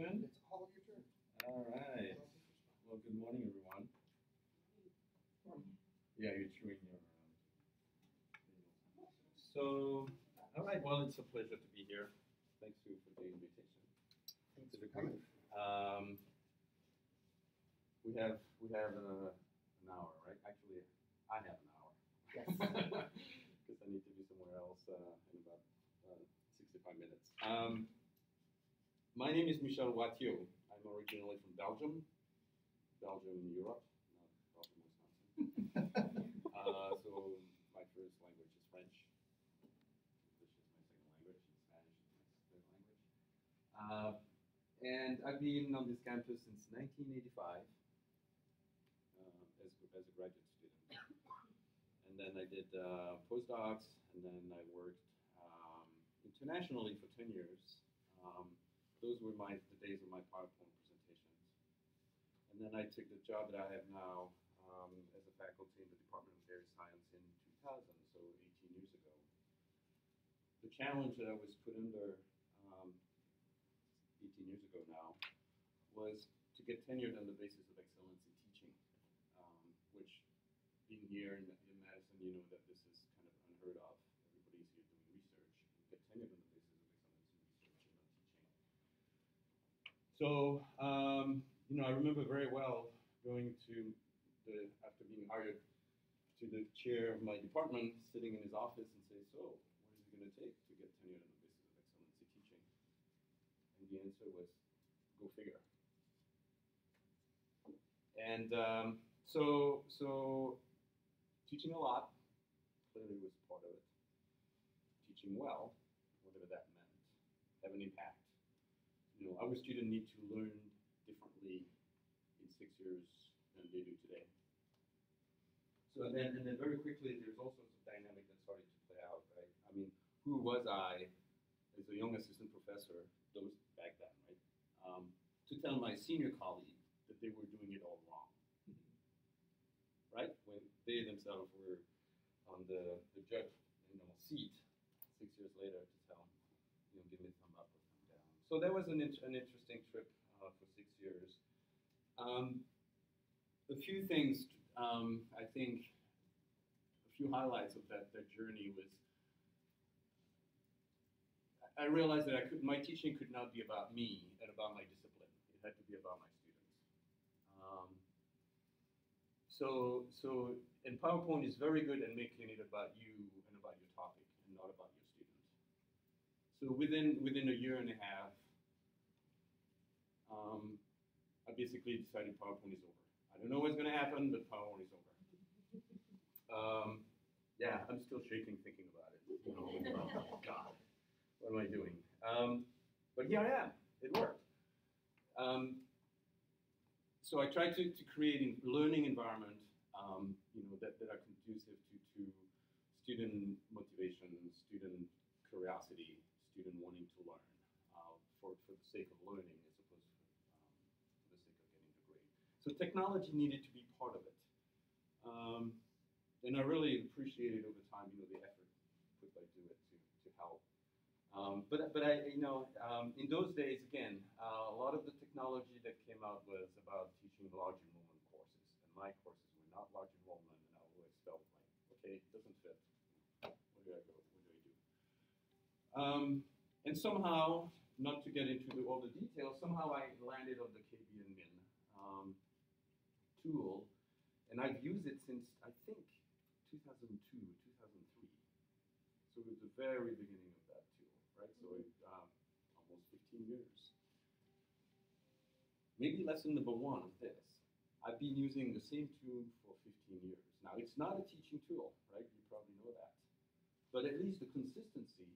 turn? It's all your turn. All right. Well, good morning, everyone. Yeah, you're chewing your. So, all right. Well, it's a pleasure to be here. Thanks for the invitation. Thanks for coming. We have an hour, right? Actually, I have an hour. Yes. Because I need to be somewhere else in about 65 minutes. My name is Michel Wattiaux. I'm originally from Belgium, Europe, not Belgium, Wisconsin. So my first language is French. English is my second language, and Spanish is my third language. And I've been on this campus since 1985 as a graduate student. And then I did postdocs, and then I worked internationally for 10 years. Those were the days of my PowerPoint presentations. And then I took the job that I have now as a faculty in the Department of Dairy Science in 2000, so 18 years ago. The challenge that I was put under 18 years ago now was to get tenured on the basis of excellence in teaching, which being here in Madison, you know that this is kind of unheard of. Everybody's here doing research. You get tenured on the basis of excellence in research and not teaching. So, I remember very well going to after being hired to the chair of my department, sitting in his office and say, so, what is it going to take to get tenured on the basis of excellence in teaching? And the answer was, go figure. And so teaching a lot clearly was part of it. Teaching well, whatever that meant, have an impact. Our students need to learn differently in 6 years than they do today. So and then very quickly, there's all sorts of dynamic that started to play out, right? I mean, who was I as a young assistant professor, those back then, right? To tell my senior colleague that they were doing it all wrong, right? When they themselves were on the judge seat 6 years later to tell them, give me a thumb up or thumb down. So that was an interesting trip for 6 years. A few things, I think, a few highlights of that journey was, I realized that my teaching could not be about me and about my discipline. It had to be about my students. And PowerPoint is very good at making it about you and about your topic and not about your students. So within a year and a half, I basically decided PowerPoint is over. I don't know what's going to happen, but PowerPoint is over. Yeah, I'm still shaking thinking about it. Oh, God, what am I doing? But here I am. It worked. So I tried to create a learning environment, that are conducive to student motivation, student curiosity, student wanting to learn for the sake of learning as opposed to for the sake of getting the grade. So technology needed to be part of it. And I really appreciated over time, the effort put by Do It to help. But I, in those days, again, a lot of the technology that came out was about teaching large enrollment courses, and my courses were not large enrollment, and I always felt like, okay, it doesn't fit. Where do I go? What do I do? And somehow, not to get into all the details, somehow I landed on the kbAdmin tool, and I've used it since, I think, 2002, 2003. So it was the very beginning of that tool, right? So almost 15 years. Maybe lesson number one is this. I've been using the same tool for 15 years. Now, it's not a teaching tool, right? You probably know that. But at least the consistency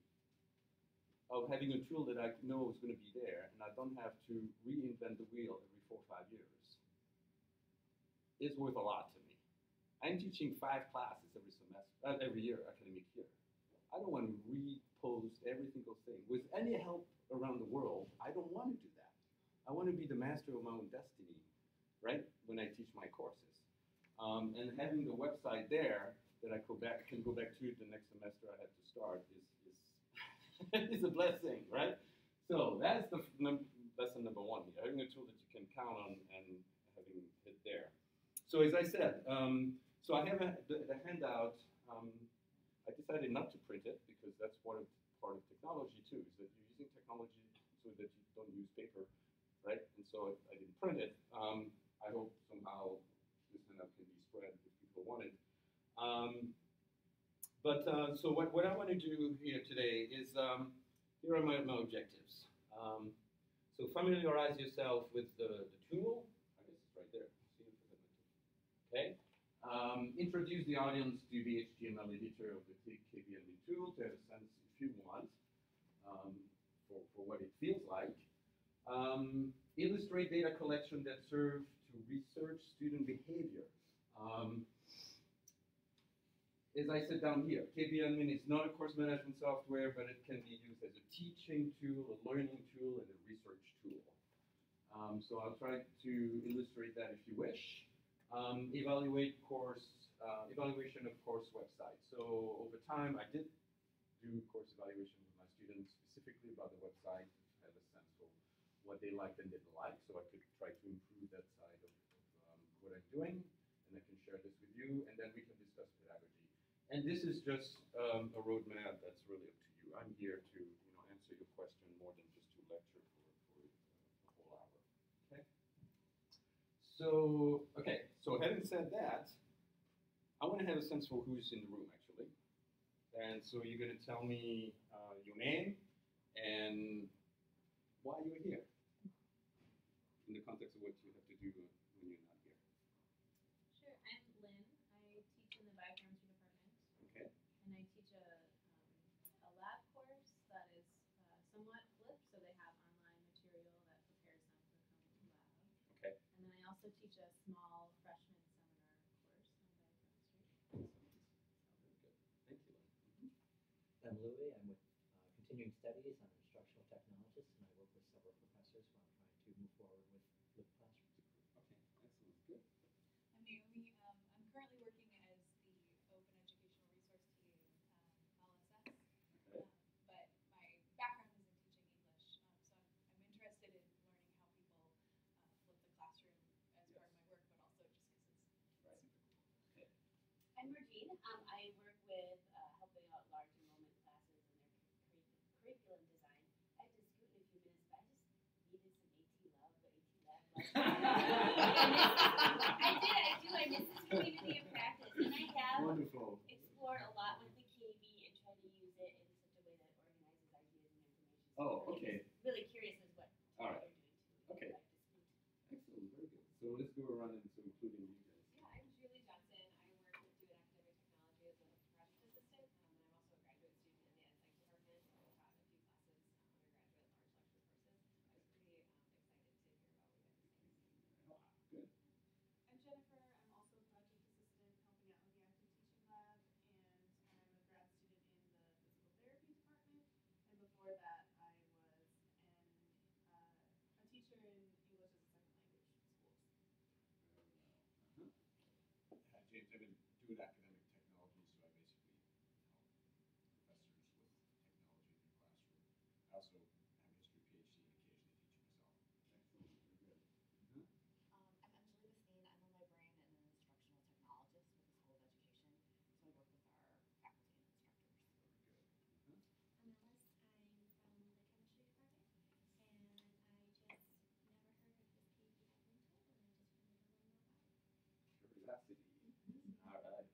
of having a tool that I know is going to be there, and I don't have to reinvent the wheel every 4 or 5 years, is worth a lot to me. I'm teaching 5 classes every year, academic year. I don't want to repost every single thing. With any help around the world, I don't want to do that. I want to be the master of my own destiny, right, when I teach my courses. And having the website there that I can go back to the next semester I had to start is a blessing, right? So that's the lesson number one. a tool that you can count on and having it there. So as I said, so I have the handout. I decided not to print it because that's part of technology too, is that you're using technology so that you don't use paper, right? And so I didn't print it. I hope somehow this handout can be spread if people want it. So what I want to do here today is, here are my objectives. So familiarize yourself with the tool. I guess it's right there. See if it's okay. Introduce the audience to the HTML editor of the kbAdmin tool to have a sense, if you want, for what it feels like. Illustrate data collection that serve to research student behavior. As I said down here, kbAdmin is not a course management software, but it can be used as a teaching tool, a learning tool, and a research tool. So I'll try to illustrate that if you wish. Evaluation of course websites. So over time, I did do course evaluation with my students, specifically about the website, to have a sense of what they liked and didn't like, so I could try to improve that side of what I'm doing, and I can share this with you, and then we can discuss pedagogy. And this is just a roadmap that's really up to you. I'm here to answer your question more than just to lecture for a whole hour. Okay. So having said that, I want to have a sense for who's in the room actually. And so you're going to tell me your name and why you're here in the context of what you have to do when you're not here. Sure, I'm Lynn. I teach in the biochemistry department. Okay. And I teach a lab course that is somewhat flipped, so they have online material that prepares them for coming to lab. Okay. And then I also teach a small freshman seminar course on biochemistry. Very good. Thank you, Lynn. I'm Louis. I'm with Continuing Studies. I'm an instructional technologist, and I work with several professors who I'm trying to move forward with flipped classrooms. Okay, excellent. Good. I'm Naomi. I'm currently working as the Open Educational Resource Team, LSS. Okay. But my background is in teaching English, so I'm interested in learning how people flip the classroom as part of my work, but also just because it's Right. super cool. Okay. I'm Regine. I work with helping out large enrollment classes and their curriculum design. I have to scoot in a few minutes, but I just needed some AT love, the AT lab. I do. I miss this community of practice, and I have Wonderful. explored a lot with the KB and tried to use it in such a way that organizes ideas and information. So Oh, I'm okay. Really curious as what All right. you're doing too. Okay. I'd like to scoot. Excellent. Very good. So let's go around and so including you guys. Yeah, I'm Julie Johnson. I work with Do Academic Technology as a project assistant, and I'm also a graduate student in the Ed Psych department. I've taught a few classes, undergraduate large lecture courses. I was pretty excited to hear about what you guys are saying. Ah, good. I'm Jennifer. I'm also a project assistant helping out with the active teaching lab, and I'm a grad student in the physical therapy department. And before that, I was a teacher in English as a second language schools. Very well. James, I've been doing academic technology, so I basically help professors with technology in their classroom. I also have a history PhD and occasionally teach myself. Excellent. Very good. I'm Anjali Basneen. I'm a librarian and an instructional technologist with the School of Education, so I work with our faculty and instructors. Very good. I'm Alice. I'm from the chemistry department, and I just never heard of this kbAdmin tool, and I just wanted to learn more about it. Curiosity. All right.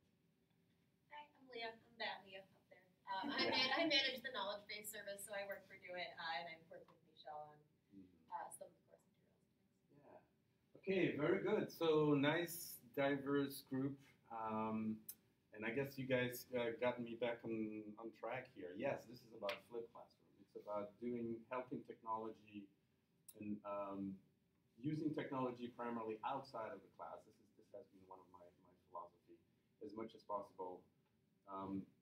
Hi, I'm Leah. I'm that Leah up there. I manage the knowledge base service, so I work for Do It, and I work with Michel on some of the course materials. Yeah. Okay, very good. So nice, diverse group. And I guess you guys got me back on track here. Yes, this is about flipped classroom. It's about helping technology and using technology primarily outside of the class. This has been one of my philosophy as much as possible.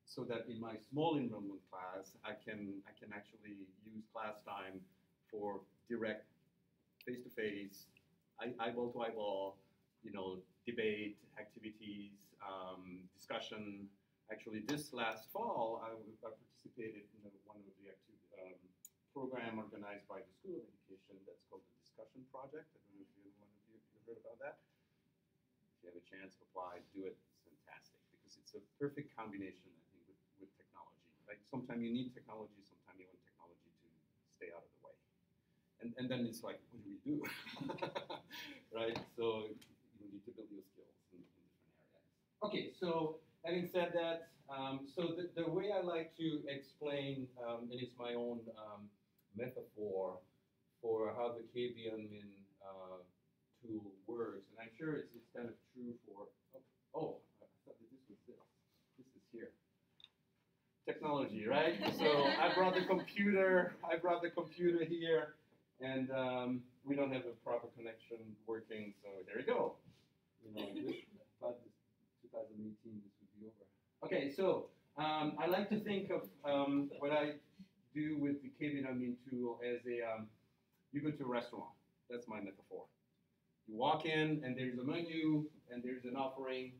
So that in my small enrollment class, I can actually use class time for direct face-to-face, eyeball to eyeball, debate, activities, discussion. Actually, this last fall, I participated in one of the program organized by the School of Education that's called the Discussion project. I don't know if one of you heard about that. If you have a chance to apply, do it. It's fantastic because it's a perfect combination, I think, with technology. Like sometimes you need technology, sometimes you want technology to stay out of the way. And then it's like, what do we do? Right? So you need to build your skills in different areas. Okay, so having said that, so the way I like to explain, and it's my own metaphor for how the kbAdmin tool works, and I'm sure it's kind of true for, I thought that this was this. This is here. Technology, right? So I brought the computer here, and we don't have a proper connection working, so there you go. You know, I thought this 2018 this would be over. Okay, so I like to think of what I do with the kbAdmin tool as you go to a restaurant. That's my metaphor. You walk in, and there's a menu, and there's an offering,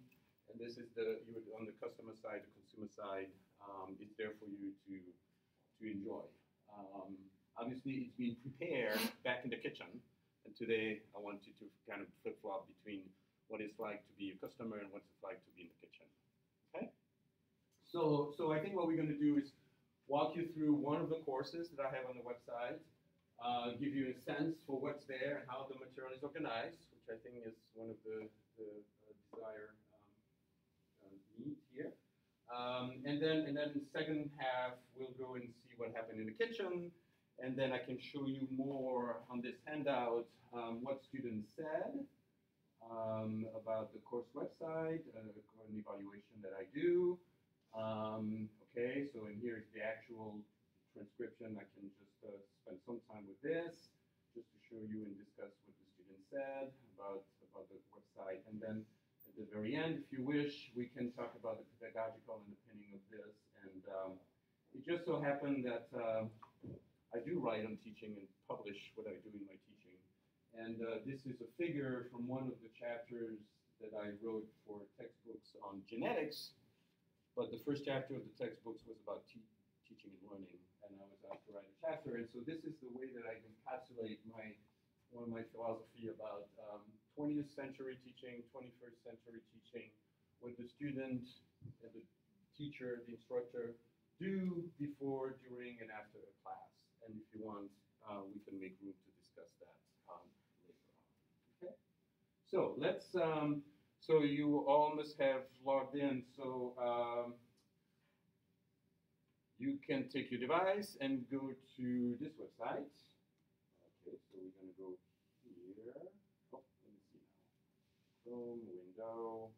and this is you would on the customer side, the consumer side. It's there for you to enjoy. Obviously, it's being prepared back in the kitchen, and today I want you to kind of flip-flop between what it's like to be a customer and what it's like to be in the kitchen. Okay? So I think what we're going to do is walk you through one of the courses that I have on the website, give you a sense for what's there and how the material is organized, which I think is one of the desired needs here. And then the second half, we'll go and see what happened in the kitchen, and then I can show you more on this handout what students said about the course website, an evaluation that I do. Okay, so in here is the actual transcription. I can just spend some time with this, just to show you and discuss what the student said about the website. And then at the very end, if you wish, we can talk about the pedagogical underpinning of this. And it just so happened that I do write on teaching and publish what I do in my teaching. And this is a figure from one of the chapters that I wrote for textbooks on genetics. But the first chapter of the textbooks was about teaching and learning, and I was asked to write a chapter. And so this is the way that I encapsulate one of my philosophy about 20th century teaching, 21st century teaching, what the student, the teacher, the instructor do before, during, and after a class. And if you want, we can make room to discuss that later on. Okay. So let's. So you all must have logged in. So you can take your device and go to this website. Okay, so we're going to go here. Oh, let me see now. Chrome, window.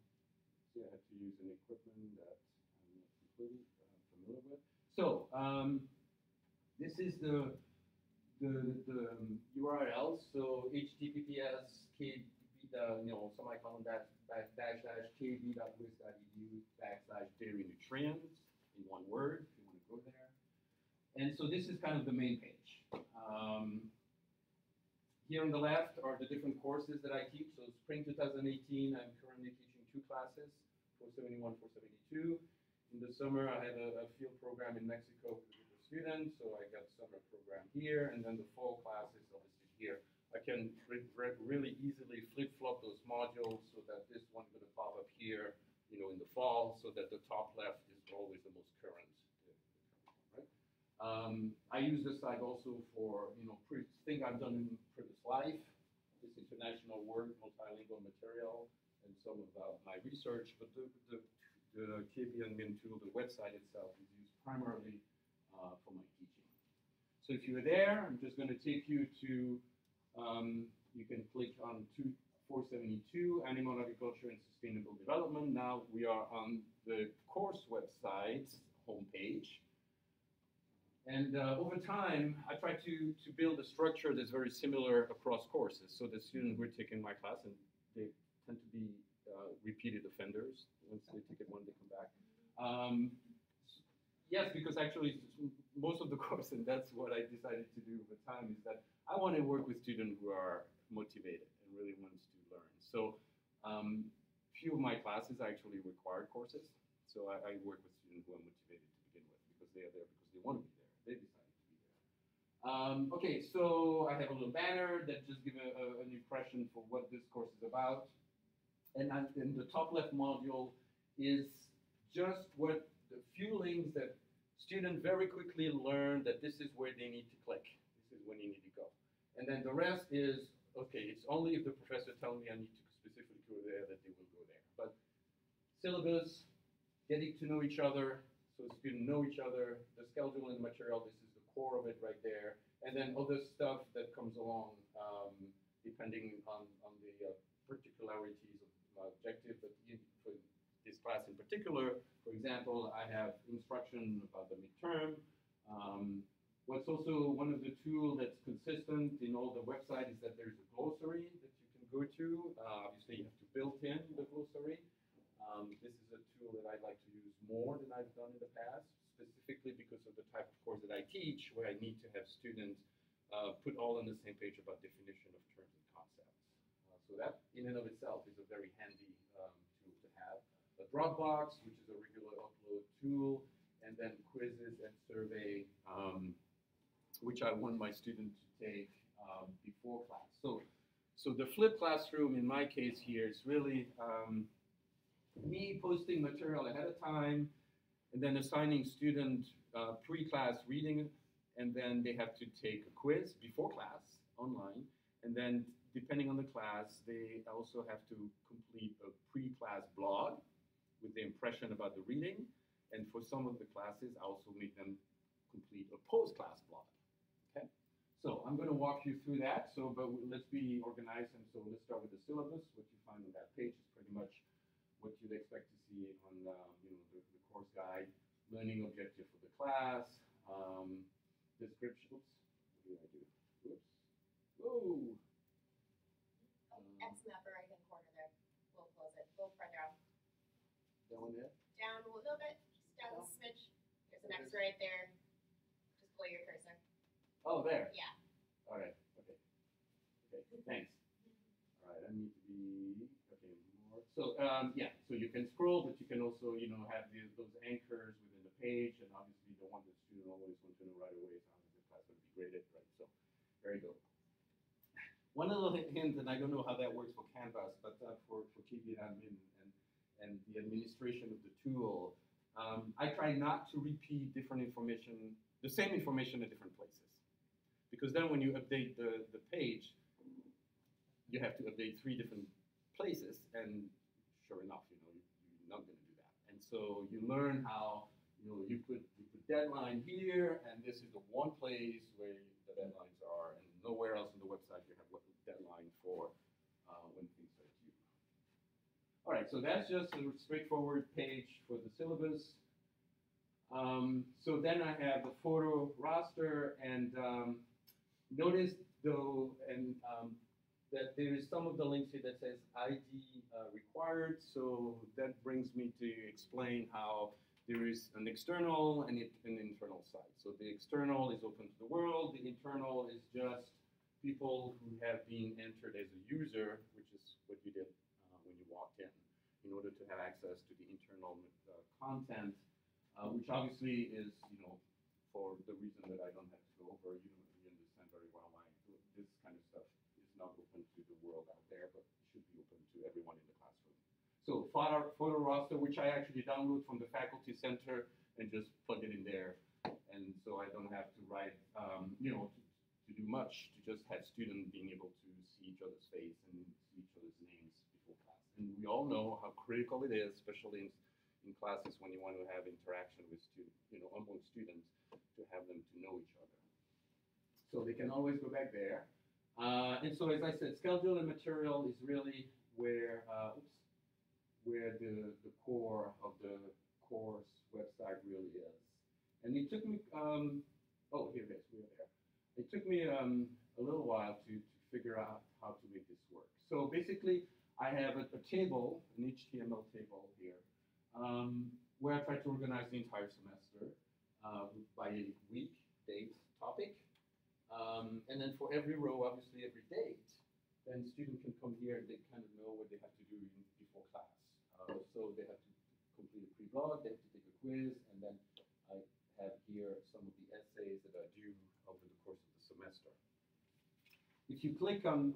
See, I had to use an equipment that I'm not completely familiar with. So this is the URL. So https semicolon /kb.wis.edu/dairy nutrients in one word, if you want to go there. And so this is kind of the main page. Here on the left are the different courses that I teach. So spring 2018, I'm currently teaching 2 classes, 471, 472. In the summer, I had a field program in Mexico with the students, so I got summer program here, and then the fall classes obviously here. I can really easily flip-flop those modules so that this one's going to pop up here, in the fall, so that the top left is always the most current. Right? I use this site also for, things I've done in previous life, this international work, multilingual material, and some of my research. But the kbAdmin tool, the website itself, is used primarily for my teaching. So if you're there, I'm just going to take you to. You can click on 472, Animal Agriculture and Sustainable Development. Now we are on the course website homepage. And over time, I try to build a structure that's very similar across courses. So the students who are taking my class, and they tend to be repeated offenders. Once they take it one, they come back. Yes, because actually most of the course, and that's what I decided to do over time, is that I want to work with students who are motivated and really wants to learn. So few of my classes are actually required courses. So I work with students who are motivated to begin with because they are there because they want to be there. They decided to be there. Okay, so I have a little banner that just gives an impression for what this course is about. And in the top left module is just what the few links that students very quickly learn that this is where they need to click. This is where they need to go. And then the rest is, okay, it's only if the professor tells me I need to specifically go there that they will go there. But syllabus, getting to know each other, so students know each other, the schedule and the material, this is the core of it right there. And then other stuff that comes along depending on the particularities of my objective. But for this class in particular, for example, I have instruction about the midterm. What's also one of the tools that's consistent in all the websites is that there's a glossary that you can go to. Obviously, you have to build in the glossary. This is a tool that I like to use more than I've done in the past, specifically because of the type of course that I teach, where I need to have students put all on the same page about definition of terms and concepts. So that, in and of itself, is a very handy tool to have. A Dropbox, which is a regular upload tool, and then quizzes and survey, which I want my students to take before class. So the flipped classroom, in my case here, is really me posting material ahead of time, and then assigning student pre-class reading, and then they have to take a quiz before class online, and then depending on the class, they also have to complete a pre-class blog with the impression about the reading, and for some of the classes, I also make them complete a post-class blog. Okay, so I'm going to walk you through that. So, but let's be organized, and so let's start with the syllabus. What you find on that page is pretty much what you'd expect to see on the course guide, learning objective for the class, description. Oops, what did I do? Oops. Whoa. X mapper right in the corner there. We'll close it. Go further out. That one there? Down a little bit. Just down a smidge. There's an X right there. Just pull your cursor. Oh, there. Yeah. All right. Okay. Okay. Thanks. All right. I need to be okay. More. So yeah. So you can scroll, but you can also have those anchors within the page, and obviously the one that student always want to know right away is how the class going to be graded, right? So there you go. One little hint, and I don't know how that works for Canvas, but for kbAdmin and the administration of the tool, I try not to repeat the same information at different places. Because then when you update the page, you have to update 3 different places, and sure enough, you're not going to do that. And so you learn how, you put deadline here, and this is the one place where the deadlines are, and nowhere else on the website you have what deadline for when things are due. All right, so that's just a straightforward page for the syllabus. So then I have the photo roster, and notice though, that there is some of the links here that says ID required. So that brings me to explain how there is an external and an internal site. So the external is open to the world. The internal is just people who have been entered as a user, which is what you did when you walked in order to have access to the internal content, which obviously is, for the reason that I don't have to go over, you understand very well why this kind of stuff is not open to the world out there, but it should be open to everyone in the classroom. So photo roster, which I actually download from the faculty center and just plug it in there. And so I don't have to write, to do much, to just have students being able to see each other's face and see each other's names before class. And we all know how critical it is, especially in classes when you want to have interaction with students, among students, to have them to know each other. So they can always go back there. And so, as I said, schedule and material is really where the core of the course website really is. And it took me, oh, here it is, we're there. It took me a little while to figure out how to make this work. So basically, I have a table, an HTML table here, where I try to organize the entire semester by week, date, topic. And then for every row, obviously every date, then students can come here and they kind of know what they have to do before class. So they have to complete a pre-blog, they have to take a quiz, and then I have here some of the essays that are due over the course of the semester. If you click on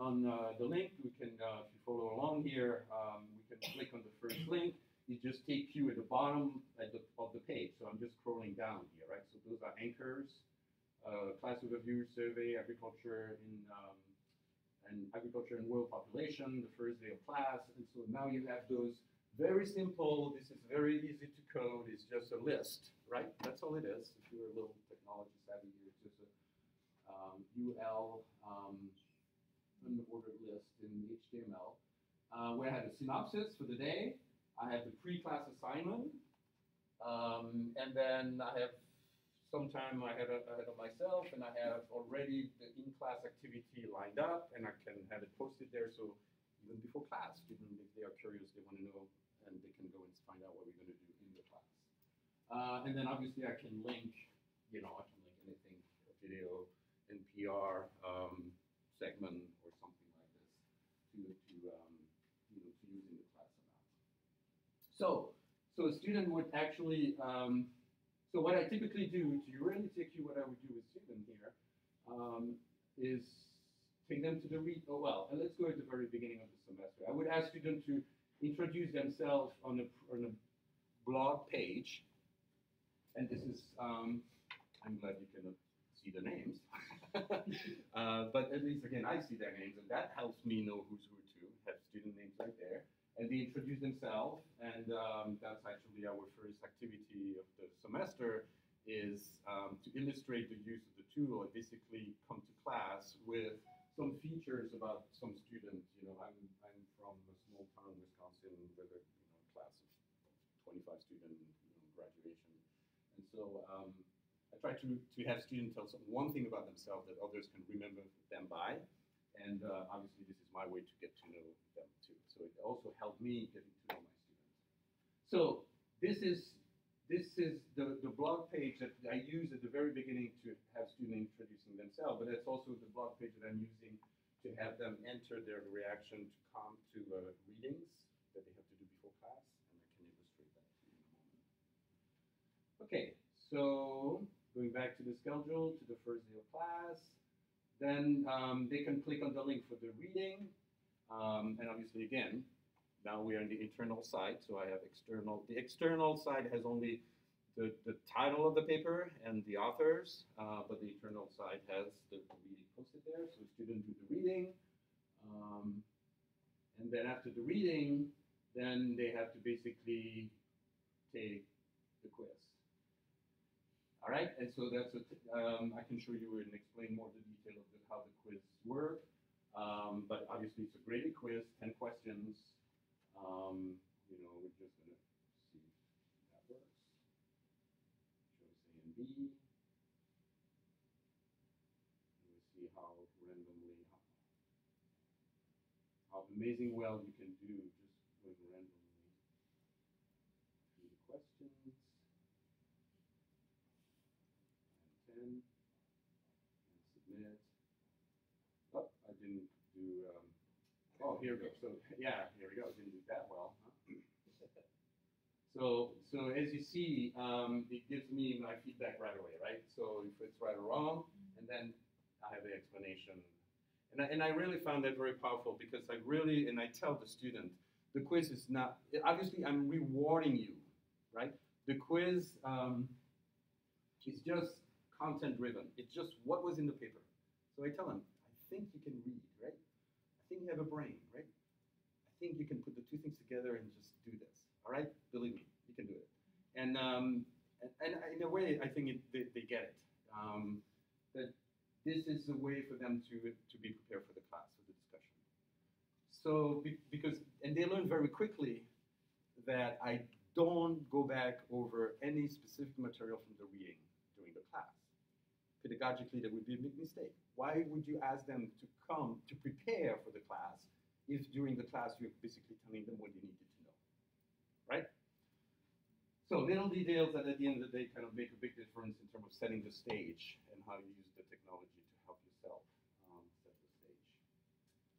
the link, we can, if you follow along here, we can click on the first link. It just takes you at the bottom of the page. So I'm just scrolling down here, right? So those are anchors, class overview, survey, agriculture and world population, the first day of class. And so now you have those very simple. This is very easy to code. It's just a list, right? That's all it is. If you're a little technology savvy, it's just a UL unordered list in HTML. Where I have a synopsis for the day. I have the pre-class assignment, and then I have sometime ahead of myself, and I have already the in-class activity lined up, and I can have it posted there. So even before class, even if they are curious, they want to know, and they can go and find out what we're going to do in the class. And then obviously I can link, I can link anything, a video, NPR, segment, or something like this to use in the class or not. So a student would actually, so what I typically do to really take you what I would do with student here is take them to the and let's go at the very beginning of the semester. I would ask students to introduce themselves on a blog page, and this is, I'm glad you can see the names, but at least again I see their names, and that helps me know who's who too. Have student names right there. And they introduce themselves, and that's actually our first activity of the semester, is to illustrate the use of the tool. I basically come to class with some features about some students. I'm from a small town, Wisconsin, with a class of 25 students, graduation, and so I try to have students tell one thing about themselves that others can remember them by. And obviously, this is my way to get to know them too. So it also helped me getting to know my students. So this is the blog page that I use at the very beginning to have students introducing themselves, but it's also the blog page that I'm using to have them enter their reaction to come to readings that they have to do before class, and I can illustrate that to you in a moment. Okay, so going back to the schedule, to the first day of class. Then they can click on the link for the reading, and obviously again, now we are on the internal side, so I have external. The external side has only the title of the paper and the authors, but the internal side has the reading posted there, so students do the reading, and then after the reading, then they have to basically take the quiz. All right, and so that's I can show you and explain more the detail of how the quiz work. But obviously it's a graded quiz, 10 questions. We're just gonna see if that works. Choice A and B. And we see how randomly, how amazing well you can do just going randomly through the questions. And submit. Oh, I didn't do, oh, here we go. So, yeah, here we go. Didn't do that well, huh? So as you see, it gives me my feedback right away, right? So if it's right or wrong, and then I have the explanation. And I really found that very powerful because and I tell the student, the quiz is not, obviously I'm rewarding you, right? The quiz is just content driven. It's just what was in the paper. So I tell them, I think you can read, right? I think you have a brain, right? I think you can put the two things together and just do this, all right? Believe me, you can do it. And in a way, I think they get it. That this is a way for them to be prepared for the class, for the discussion. So and they learn very quickly that I don't go back over any specific material from the reading during the class. Pedagogically, that would be a big mistake. Why would you ask them to come to prepare for the class if during the class you're basically telling them what you needed to know, right? So little details that at the end of the day kind of make a big difference in terms of setting the stage and how you use the technology to help yourself set the stage.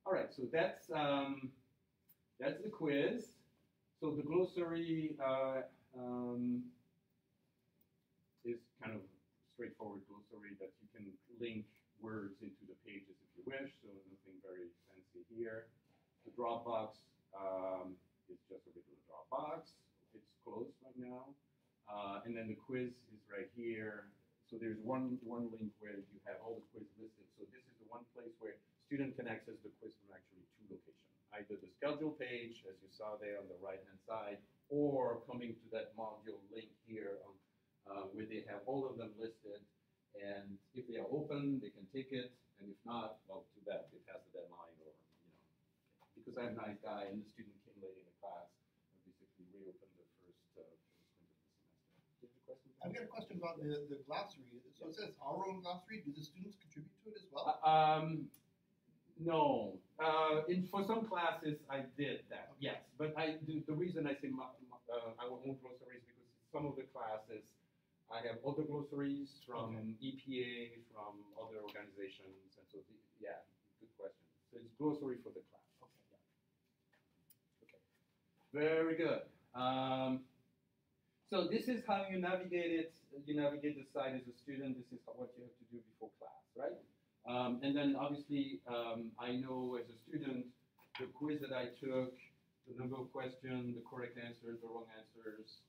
All right, so that's the quiz. So the glossary is kind of straightforward glossary that you can link words into the pages if you wish, so nothing very fancy here. The Dropbox is just a regular Dropbox. It's closed right now. And then the quiz is right here. So there's one link where you have all the quiz listed. So this is the one place where student can access the quiz from actually two locations. Either the schedule page, as you saw there on the right-hand side, or coming to that module link here on, where they have all of them listed. And if they are open, they can take it. And if not, well, too bad, they pass the deadline, or, because I'm a nice guy and the student came late in the class, I basically reopened the first stint of the semester. Do you have a question? I've got a question about the glossary. So it says our own glossary. Do the students contribute to it as well? No. For some classes, I did that, yes. But the reason I say our own glossaries because some of the classes, I have other glossaries from EPA, from other organizations, and so, yeah, good question. So it's glossary for the class. Okay. Very good. So this is how you navigate it. You navigate the site as a student. This is what you have to do before class, right? And then obviously, I know as a student, the quiz that I took, the number of questions, the correct answers, the wrong answers,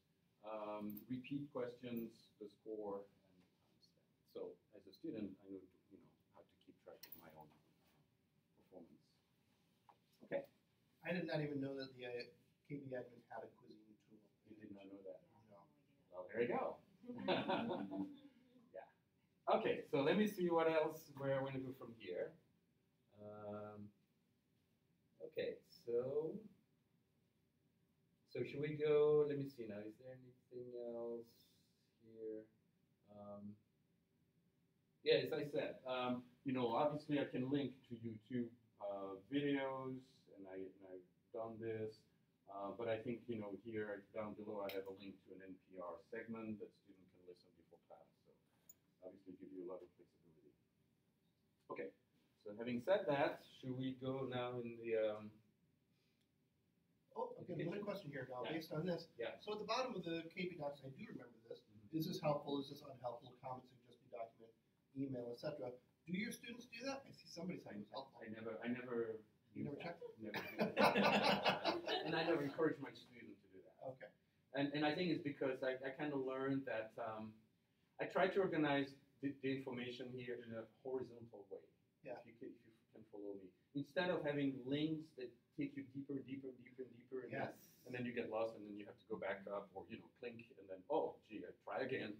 repeat questions, the score, and the time spent. So as a student, I know how to keep track of my own performance. Okay. I did not even know that the kbAdmin had a quizzing tool. You did not know that? No. Well, there you go. Yeah. Okay, so let me see what else, where I want to go from here. Okay, so should we go, let me see now, is there anything else here? Yeah, as I said, obviously I can link to YouTube videos, and I've done this, but I think, here down below I have a link to an NPR segment that students can listen before class, so obviously give you a lot of flexibility. Okay, so having said that, should we go now in the, Oh, okay, another question here now, Yeah. based on this. Yeah. So at the bottom of the KB Docs, I do remember this. Is this helpful? Is this unhelpful? Comment, suggested document, email, etc. Do your students do that? I see somebody saying it's helpful. I never You never checked? Never did. And I never encourage my students to do that. Okay. And I think it's because I kind of learned that I try to organize the information here in a horizontal way. Yeah. If you can follow me. Instead of having links that take you deeper, and, Yes. and then you get lost, and then you have to go back up, or click, and then I try again.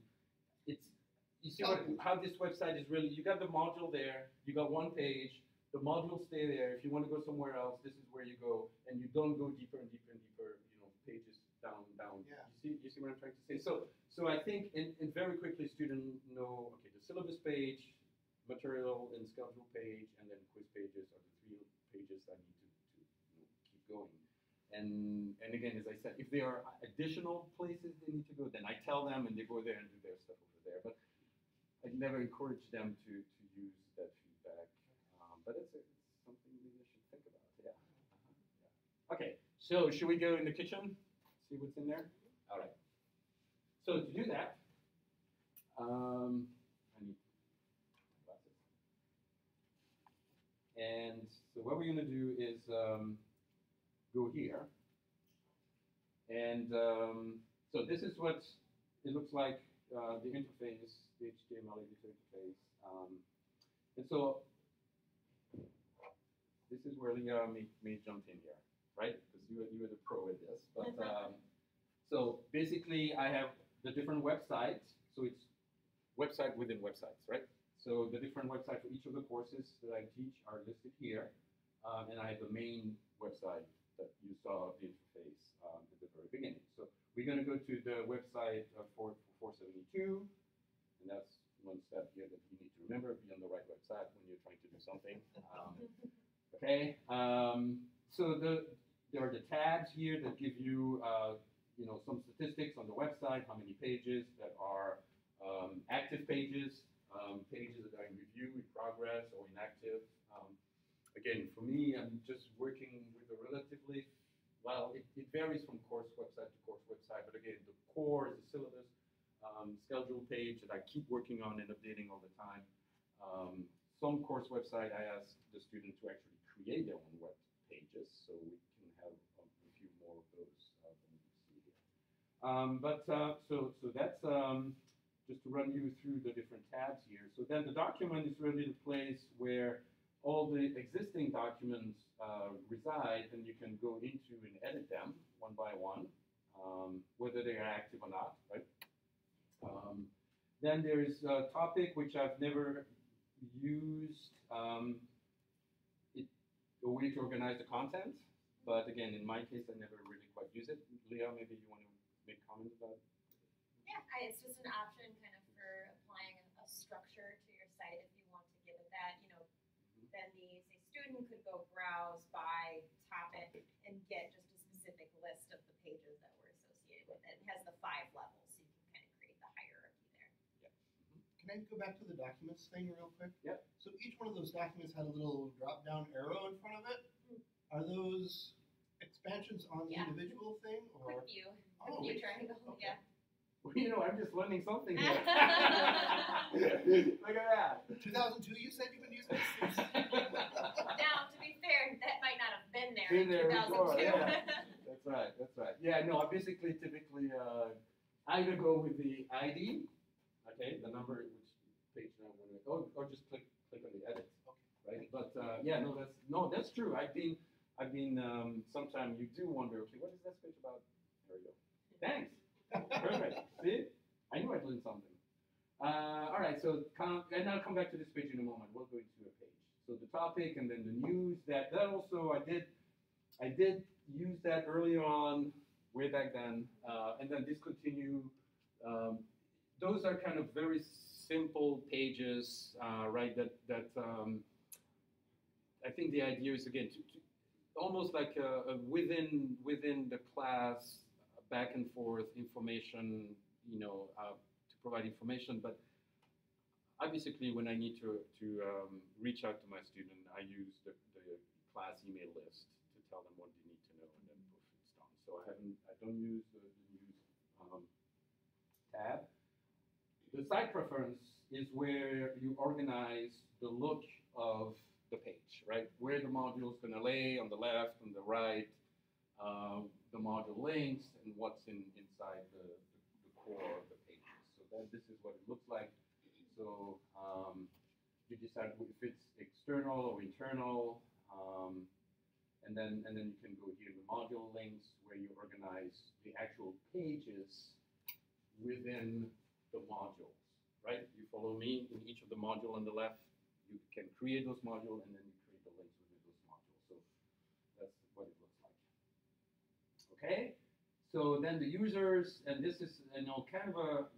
You see how this website is really. You got the module there. You got one page. The modules stay there. If you want to go somewhere else, this is where you go, and you don't go deeper and deeper. Pages down. Yeah. You see what I'm trying to say. So I think, and very quickly, students know. Okay, the syllabus page, material and schedule page, and then quiz pages are the three pages I need to keep going. And again, as I said, if there are additional places they need to go, then I tell them and they go there and do their stuff over there. But I never encourage them to use that feedback. But it's something we should think about. Yeah. Yeah. Okay. So should we go in the kitchen? See what's in there? All right. So to do that, I need glasses. And so what we're going to do is go here. And so this is what it looks like, the interface, the HTML editor interface. And so this is where Leah may jump in here, right? Because you are the pro at this. But so basically, I have the different websites. So it's website within websites, right? So the different websites for each of the courses that I teach are listed here. And I have the main website that you saw the interface at the very beginning. So we're going to go to the website for 472. And that's one step here that you need to remember. Be on the right website when you're trying to do something. Okay. So there are the tabs here that give you, some statistics on the website, how many pages that are active pages, pages that are in review, in progress, or inactive. Again, for me, I'm just working with a relatively, it varies from course website to course website, but again, the core is the syllabus schedule page that I keep working on and updating all the time. some course website, I ask the student to actually create their own web pages, so we can have a few more of those than you see here. So that's just to run you through the different tabs here. So then the document is really the place where all the existing documents reside, and you can go into and edit them one by one, whether they are active or not, right? Then there's a topic which I've never used, a way to organize the content, but again, in my case, I never really quite use it. Leah, maybe you want to make comments about it? Yeah, it's just an option kind of for applying a structure to your site if you want to give it that, then the student could go browse by topic and get just a specific list of the pages that were associated with it. It has the 5 levels, so you can kind of create the hierarchy there. Can I go back to the documents thing real quick? Yep. So each one of those documents had a little drop-down arrow in front of it. Are those expansions on the individual thing, or Quick view triangle, okay. Well, I'm just learning something here. Look at that. 2002, you said you've been using this? Now, to be fair, that might not have been there Been in there 2002. before, yeah. That's right. Yeah, no, I typically either go with the ID, okay, the number, which page now, or just click on the edit, right? But that's true. I've been. Sometimes you do wonder, okay, what is this page about? There we go. Thanks. Perfect. See? I knew I'd learned something. All right, so and I'll come back to this page in a moment. We'll go into a page. So the topic and then the news. That also I did use that earlier on, way back then, and then discontinue. Those are kind of very simple pages, right? That I think the idea is again to almost like a within the class back and forth information, to provide information. But obviously, when I need to reach out to my student, I use the class email list to tell them what they need to know, and then poof, it's done. So I don't use the news tab. The site preference is where you organize the look of the page, right? Where the module is going to lay, on the left, on the right, the module links, and what's inside the core of the pages. So this is what it looks like. So you decide if it's external or internal, and then you can go here to the module links, where you organize the actual pages within the modules, right? You follow me? In each of the module on the left, you can create those modules, and then you create the links within those modules. So that's what it looks like. Okay? So then the users, and this is, kind of a,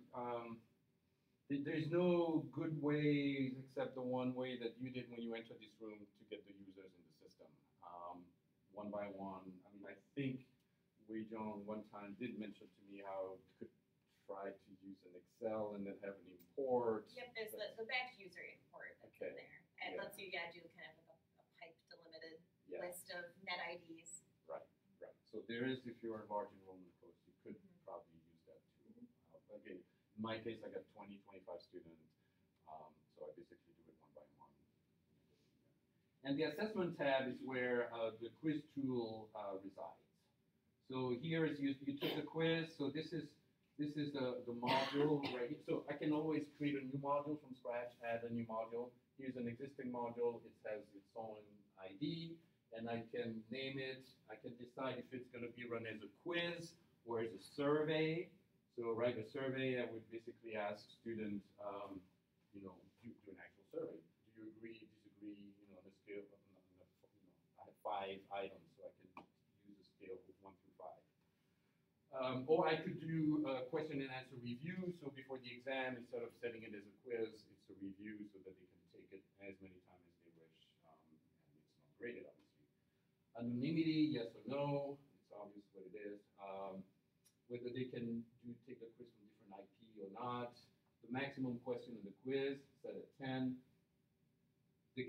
there's no good way except the one way that you did when you entered this room to get the users in the system, one by one. I mean, I think Wei Zhong one time did mention to me how you could try to use an Excel and then have an import. Yep, there's the batch user import that's in there. And lets you do kind of like a pipe delimited list of net IDs. Right. So there is, if you're a large enrollment course, you could probably use that too. Again, in my case, I got 20, 25 students, so I basically do it one by one. And the assessment tab is where the quiz tool resides. So here is you took a quiz. So this is the module right here. So I can always create a new module from scratch, add a new module. Here's an existing module. It has its own ID, and I can name it. I can decide if it's going to be run as a quiz or as a survey. So write a survey. I would basically ask students, do an actual survey. Do you agree, disagree? On a scale of, I have 5 items, so I can use a scale of 1 through 5. Or I could do a question and answer review. So before the exam, instead of setting it as a quiz, it's a review so that they can take it as many times as they wish. And it's not graded, obviously. Anonymity, yes or no. It's obvious what it is. Whether they can take the quiz from different IP or not. The maximum question in the quiz, set at 10. I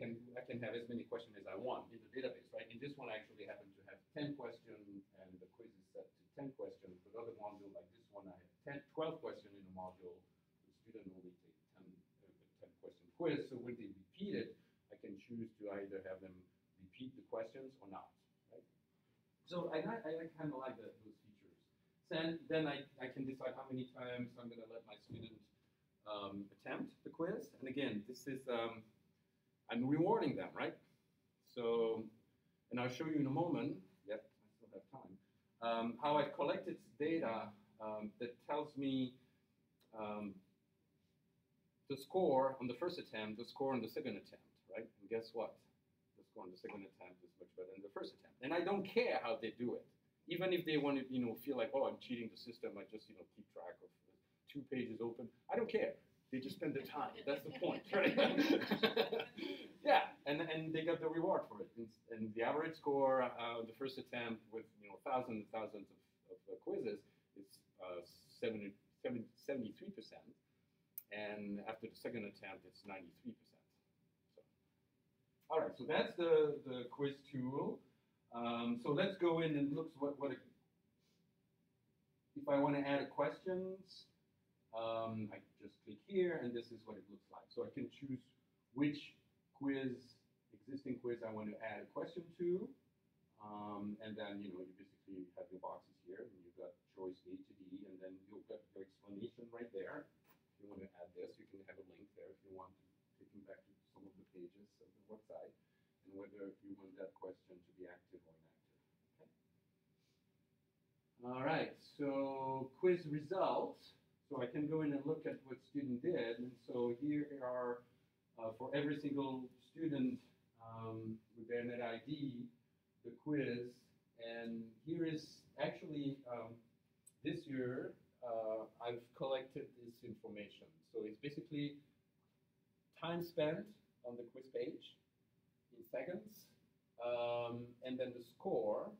can have as many questions as I want in the database, right? In this one, I actually happen to have 10 questions, and the quiz is set to 10 questions. But other module like this one, I have 12 questions in a module. The student only takes 10 question quiz. So when they repeat it, right? So I kind of like those features. Then I can decide how many times I'm going to let my student attempt the quiz. And again, this is, I'm rewarding them, right? So, and I'll show you in a moment, yep, I still have time, how I've collected data that tells me the score on the first attempt, the score on the second attempt, right? And guess what? The score on the second attempt is much better than the first attempt. And I don't care how they do it. Even if they want to, feel like, oh, I'm cheating the system, I just, keep track of 2 pages open. I don't care. They just spend the time. That's the point, right? Yeah, and they got the reward for it. And the average score the first attempt with, thousands and thousands of quizzes is 73%. And after the second attempt, it's 93%. So, all right, so that's the quiz tool. So let's go in and look if I want to add questions, I just click here, and this is what it looks like. So I can choose which existing quiz I want to add a question to, and then you basically have your boxes here, and you've got choice A to D, and then you've got your explanation right there. If you want to add this, you can have a link there if you want to take you back to some of the pages of the website, and whether you want that question to be active or inactive. Okay. All right, so quiz results. So I can go in and look at what student did. And so here are, for every single student with their net ID, the quiz. And here is actually, this year, I've collected this information. So it's basically time spent on the quiz page in seconds, and then the score.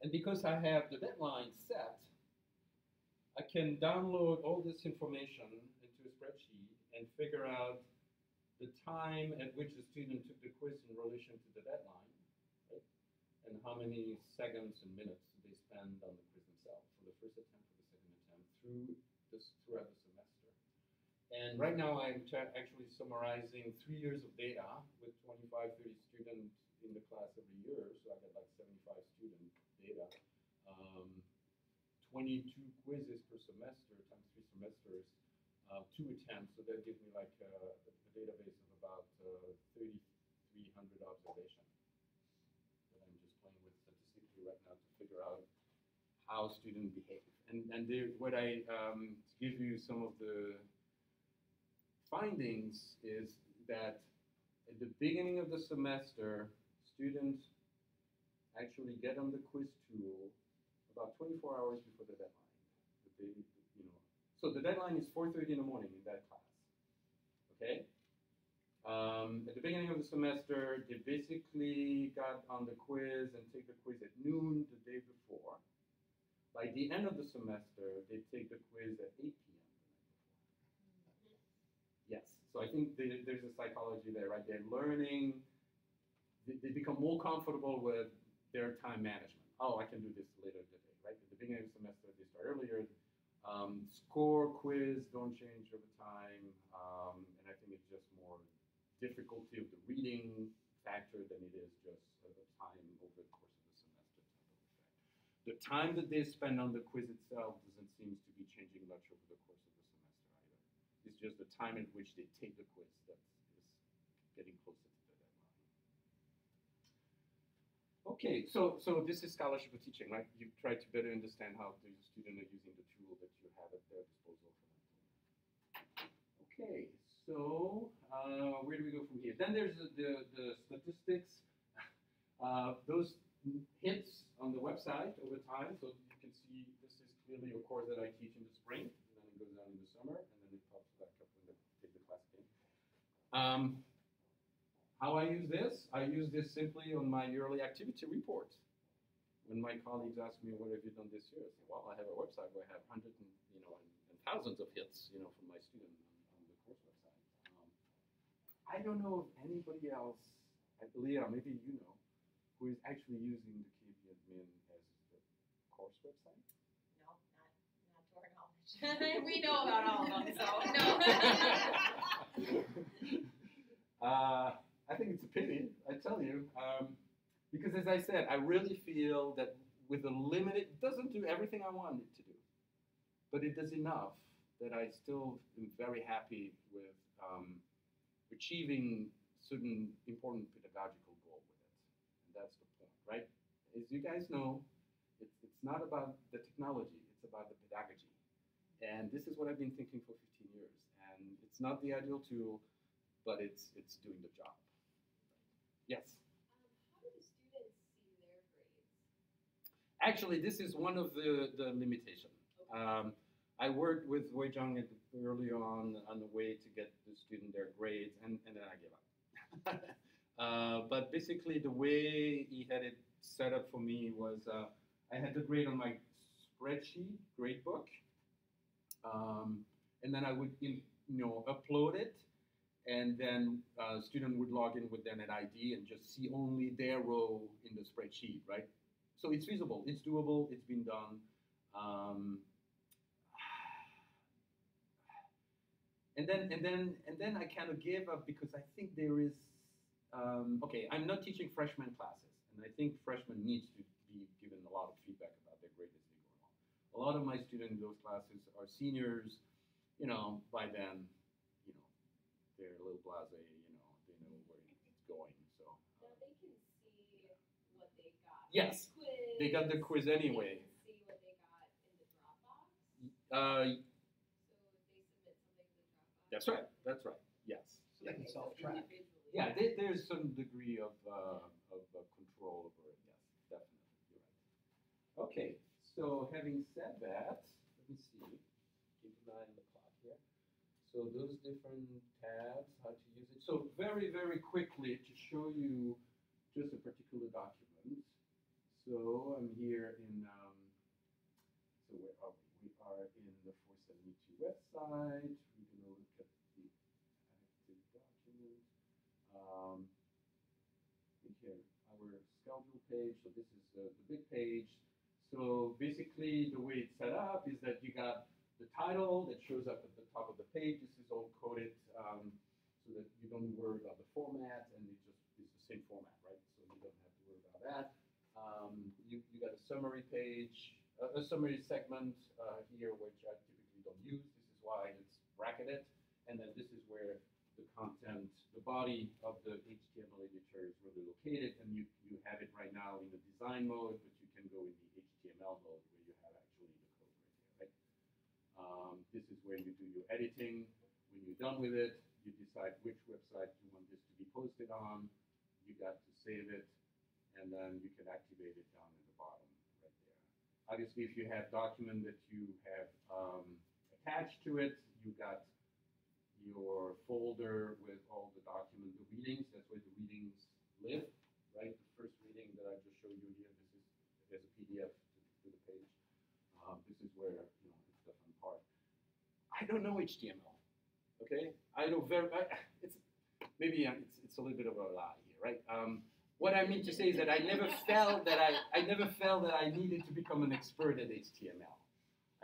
And because I have the deadline set, I can download all this information into a spreadsheet and figure out the time at which the student took the quiz in relation to the deadline, right? And how many seconds and minutes they spend on the quiz themselves for the first attempt, for the second attempt, throughout the semester. And right now I'm actually summarizing 3 years of data with 25, 30 students in the class every year, so I got like 75 student data. 22 quizzes per semester times 3 semesters, 2 attempts, so that gives me like a database of about 3,300 observations that I'm just playing with statistically right now to figure out how students behave. And what I give you some of the findings is that at the beginning of the semester, students actually get on the quiz tool about 24 hours before the deadline. So the deadline is 4:30 in the morning in that class. Okay. At the beginning of the semester, they basically got on the quiz and take the quiz at noon the day before. By the end of the semester, they take the quiz at 8 p.m. the night before. Yes. So I think there's a psychology there, right? They're learning. They become more comfortable with their time management. Oh, I can do this later today, right? At the beginning of the semester, they start earlier. Score, quiz don't change over time, and I think it's just more difficulty of the reading factor than it is just the time over the course of the semester type of effect. The time that they spend on the quiz itself doesn't seem to be changing much over the course of the semester either. It's just the time at which they take the quiz that is getting closer to the deadline. Okay, so this is scholarship of teaching, right? You try to better understand how the student are using the tool that you have at their disposal for them. Okay, so where do we go from here? Then there's the statistics. Those hits on the website over time, so you can see this is clearly a course that I teach in the spring, and then it goes down in the summer, and then it pops back up when they take the class again. How I use this? I use this simply on my yearly activity report. When my colleagues ask me, what have you done this year? I say, well, I have a website where I have hundreds and thousands of hits, from my student on the course website. I don't know of anybody else, Leah, maybe you know, who is actually using the kbAdmin as the course website. No, not to our knowledge. We know about all of them, so no. I think it's a pity, I tell you. Because as I said, I really feel that with a limited, it doesn't do everything I want it to do, but it does enough that I still am very happy with achieving certain important pedagogical goal with it. And that's the point, right? As you guys know, it's not about the technology, it's about the pedagogy. And this is what I've been thinking for 15 years. And it's not the ideal tool, but it's doing the job. Yes? How do the students see their grades? Actually, this is one of the limitations. I worked with Wei Zhang early on the way to get the student their grades, and then I gave up. But basically, the way he had it set up for me was I had the grade on my spreadsheet, grade book, and then I would upload it, and then a student would log in with then an ID and just see only their row in the spreadsheet, right? So it's feasible, it's doable, it's been done. And then I kind of gave up because I think there is okay. I'm not teaching freshman classes, and I think freshmen needs to be given a lot of feedback about their grade as they go along. A lot of my students in those classes are seniors. By then, they're a little blasé. They know where it's going. So Now they can see what they got. Yes, Quiz. they got the quiz anyway. They can see what they got in the Dropbox. So they submit something to the Dropbox. That's right. That's right. Yes. So they can self-track. Individually. Yeah, there's some degree of control over it. Yes, definitely. You're right. Okay, so having said that, let me see. Keep an eye on the clock here. So those different tabs, how to use it. So very, very quickly to show you just a particular document. So I'm here in, so where are we? We are in the 472 website. We're going to look at the active document. In here, our schedule page. So this is the big page. So basically, the way it's set up is that you got the title that shows up at the top of the page. This is all coded so that you don't worry about the format, and it's the same format, right? So you don't have to worry about that. You got a summary page, a summary segment here, which I typically don't use. This is why it's bracketed, and then this is where the content, the body of the HTML editor is really located, and you have it right now in the design mode, but you can go in the HTML mode where you have actually the code right there, right? This is where you do your editing. When you're done with it, you decide which website you want this to be posted on. You got to save it, and then you can activate it down at the bottom right there. Obviously, if you have document that you have attached to it, you got your folder with all the document, the readings. That's where the readings live, right? The first reading that I just showed you here, this is as a PDF to the page. This is where it's the fun part. I don't know HTML. Okay, I know it's maybe it's a little bit of a lie here, right? What I mean to say is that I never felt that I needed to become an expert at HTML.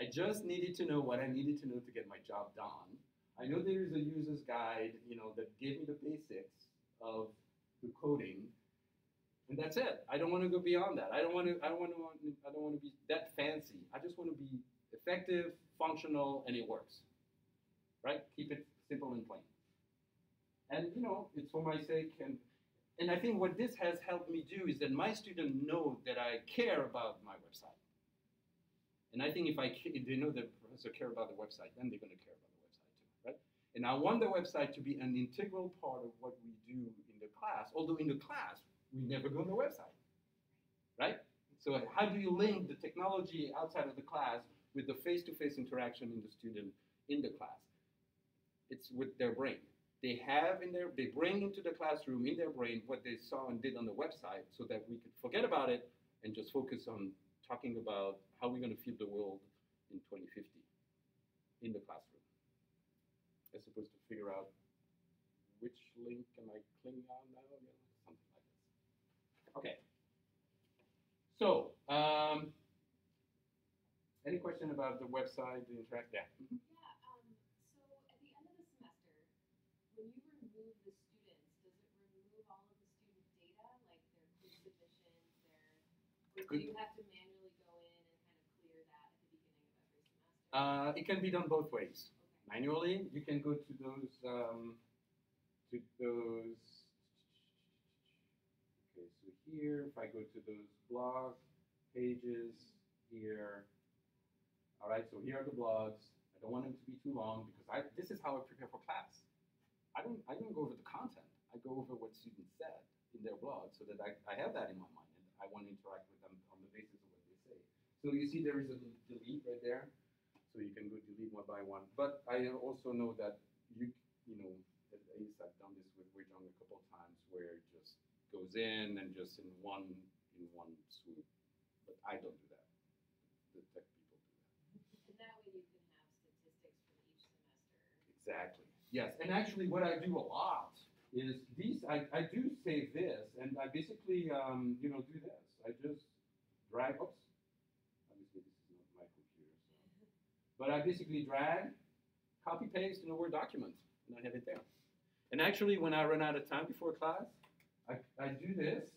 I just needed to know what I needed to know to get my job done. I know there is a user's guide, that gave me the basics of the coding, and that's it. I don't want to go beyond that. I don't want to be that fancy. I just want to be effective, functional, and it works. Right? Keep it simple and plain. And it's for my sake, and I think what this has helped me do is that my students know that I care about my website. And I think if they know that the professor cares about the website, then they're going to care about the website too, right? And I want the website to be an integral part of what we do in the class, although in the class, we never go on the website, right? So how do you link the technology outside of the class with the face-to-face interaction in the student in the class? It's with their brain. They bring into the classroom in their brain what they saw and did on the website so that we could forget about it and just focus on talking about how we're going to feed the world in 2050 in the classroom, as opposed to figure out which link am I clicking on now, something like this. Okay. So, any question about the website, the interact? Yeah. Mm-hmm. Yeah. So at the end of the semester, when you remove the students, does it remove all of the student data, like their quiz submission Good. Do you have to manually go in and kind of clear that at the beginning of every semester? It can be done both ways. Okay. Manually, you can go to those. Okay, so here, if I go to those blog pages here, all right. So here are the blogs. I don't want them to be too long because this is how I prepare for class. I don't go over the content. I go over what students said in their blog so that I have that in my mind and I want to interact with them on the basis of what they say. So you see there is a delete right there. So you can go delete one by one. But I also know that you know, at least I've done this with Wei Zhang a couple of times where it just goes in and just in one swoop. But I don't do that. The tech people do that. And that way you can have statistics from each semester. Exactly. Yes, and actually what I do a lot is I do save this, and I basically, do this. I just drag, oops, obviously this is not my computer, so. But I basically drag, copy, paste in a Word document, and I have it there. And actually when I run out of time before class, I do this,